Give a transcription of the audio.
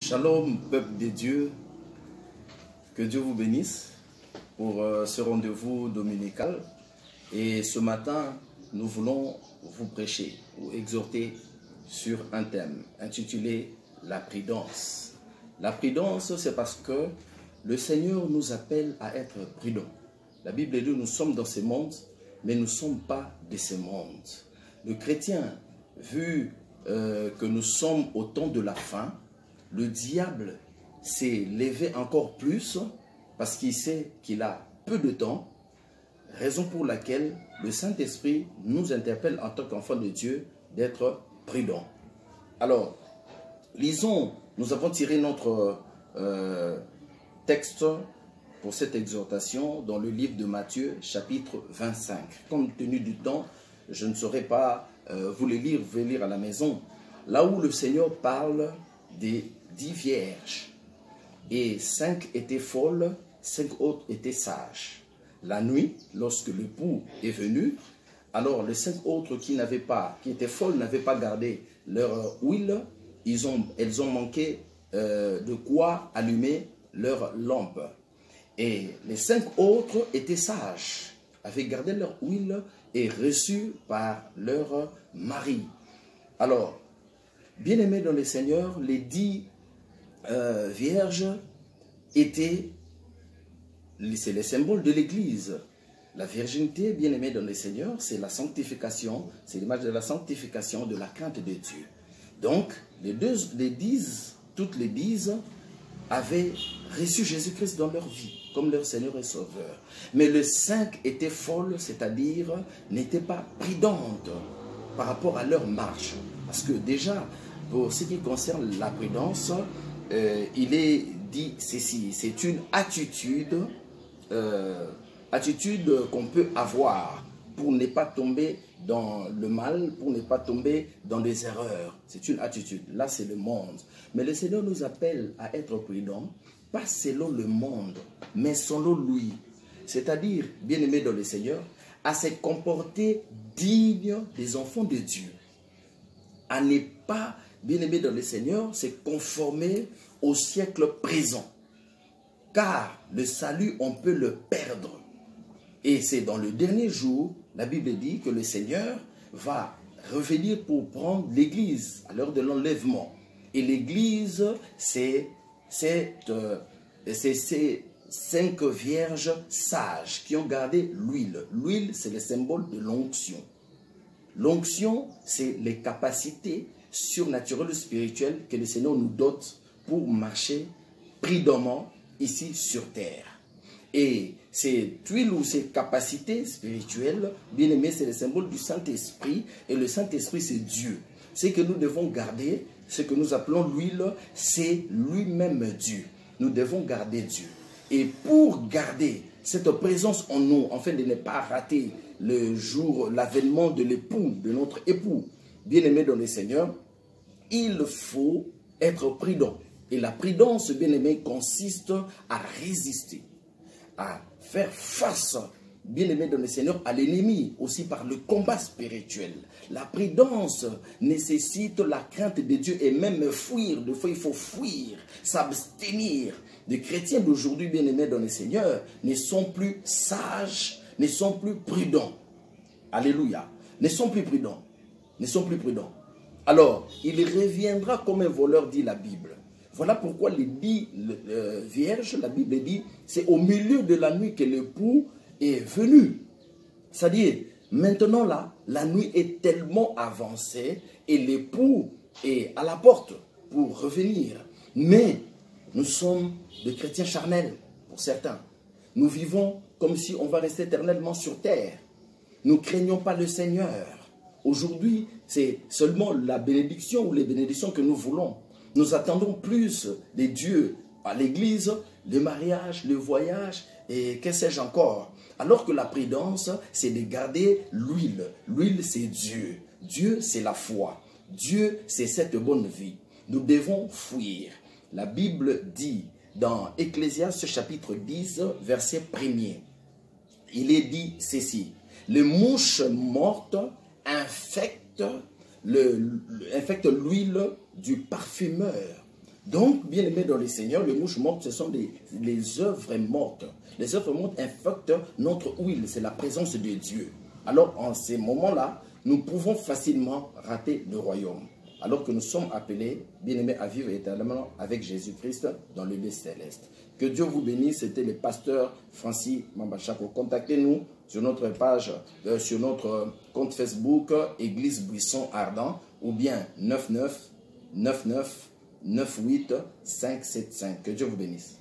Shalom, peuple de Dieu, que Dieu vous bénisse pour ce rendez-vous dominical. Et ce matin, nous voulons vous prêcher ou exhorter sur un thème intitulé la prudence. La prudence, c'est parce que le Seigneur nous appelle à être prudents. La Bible dit, nous sommes dans ce monde, mais nous ne sommes pas de ce monde. Le chrétien, vu que nous sommes au temps de la fin, le diable s'est levé encore plus parce qu'il sait qu'il a peu de temps, raison pour laquelle le Saint-Esprit nous interpelle en tant qu'enfants de Dieu d'être prudents. Alors, lisons, nous avons tiré notre texte pour cette exhortation dans le livre de Matthieu, chapitre 25. Compte tenu du temps, je ne saurais pas vous les lire, vous pouvez lire à la maison. Là où le Seigneur parle des 10 vierges, et 5 étaient folles, 5 autres étaient sages. La nuit, lorsque l'époux est venu, alors les 5 autres qui étaient folles, n'avaient pas gardé leur huile, elles ont manqué de quoi allumer leur lampe. Et les 5 autres étaient sages, avaient gardé leur huile et reçues par leur mari. Alors, bien-aimés dans le Seigneur, les 10 vierges étaient, c'est les symboles de l'Église. La virginité, bien-aimée dans le Seigneur, c'est la sanctification, c'est l'image de la sanctification, de la crainte de Dieu. Donc, toutes les 10 avaient reçu Jésus-Christ dans leur vie, comme leur Seigneur et Sauveur. Mais les 5 étaient folles, c'est-à-dire n'étaient pas prudentes par rapport à leur marche. Parce que déjà, pour ce qui concerne la prudence, il est dit ceci, c'est une attitude qu'on peut avoir pour ne pas tomber dans le mal, pour ne pas tomber dans des erreurs. C'est une attitude. Là, c'est le monde. Mais le Seigneur nous appelle à être prudents, pas selon le monde, mais selon lui. C'est-à-dire, bien-aimés dans le Seigneur, à se comporter digne des enfants de Dieu. À ne pas, bien-aimés dans le Seigneur, se conformer au siècle présent. Car le salut, on peut le perdre. Et c'est dans le dernier jour, la Bible dit que le Seigneur va revenir pour prendre l'Église à l'heure de l'enlèvement. Et l'Église, c'est ces 5 vierges sages qui ont gardé l'huile. L'huile, c'est le symbole de l'onction. L'onction, c'est les capacités surnaturelles spirituelles que le Seigneur nous dote pour marcher prudemment ici sur terre. Et cette huile ou ces capacités spirituelles, bien aimé, c'est le symbole du Saint-Esprit. Et le Saint-Esprit, c'est Dieu. Ce que nous devons garder, ce que nous appelons l'huile, c'est lui-même Dieu. Nous devons garder Dieu. Et pour garder cette présence en nous, afin de ne pas rater le jour, l'avènement de l'époux, de notre époux, bien-aimé dans le Seigneur, il faut être prudent. Et la prudence, bien-aimé, consiste à résister, à faire face, bien-aimé dans le Seigneur, à l'ennemi, aussi par le combat spirituel. La prudence nécessite la crainte de Dieu et même fuir. Des fois, il faut fuir, s'abstenir. Les chrétiens d'aujourd'hui, bien-aimés dans le Seigneur, ne sont plus sages, ne sont plus prudents. Alléluia. Ne sont plus prudents. Ne sont plus prudents. Alors, il reviendra comme un voleur, dit la Bible. Voilà pourquoi les 10 vierges, la Bible dit, c'est au milieu de la nuit que l'époux est venu. C'est-à-dire, maintenant là, la nuit est tellement avancée et l'époux est à la porte pour revenir. Mais nous sommes des chrétiens charnels, pour certains. Nous vivons comme si on va rester éternellement sur terre. Nous ne craignons pas le Seigneur. Aujourd'hui, c'est seulement la bénédiction ou les bénédictions que nous voulons. Nous attendons plus des dieux à l'église, le mariage, le voyage et que sais-je encore. Alors que la prudence, c'est de garder l'huile. L'huile, c'est Dieu. Dieu, c'est la foi. Dieu, c'est cette bonne vie. Nous devons fuir. La Bible dit dans Ecclésiaste chapitre 10, verset 1er, il est dit ceci. Les mouches mortes infectent l'huile du parfumeur. Donc, bien aimé dans le Seigneur, les mouches mortes, ce sont les œuvres mortes. Les œuvres mortes infectent notre huile, c'est la présence de Dieu. Alors, en ces moments-là, nous pouvons facilement rater le royaume. Alors que nous sommes appelés, bien aimés, à vivre éternellement avec Jésus-Christ dans le lieu céleste. Que Dieu vous bénisse. C'était le pasteur Francis Mambachako. Contactez-nous sur notre page, sur notre compte Facebook, Église Buisson Ardent, ou bien 99 99 98 575. Que Dieu vous bénisse.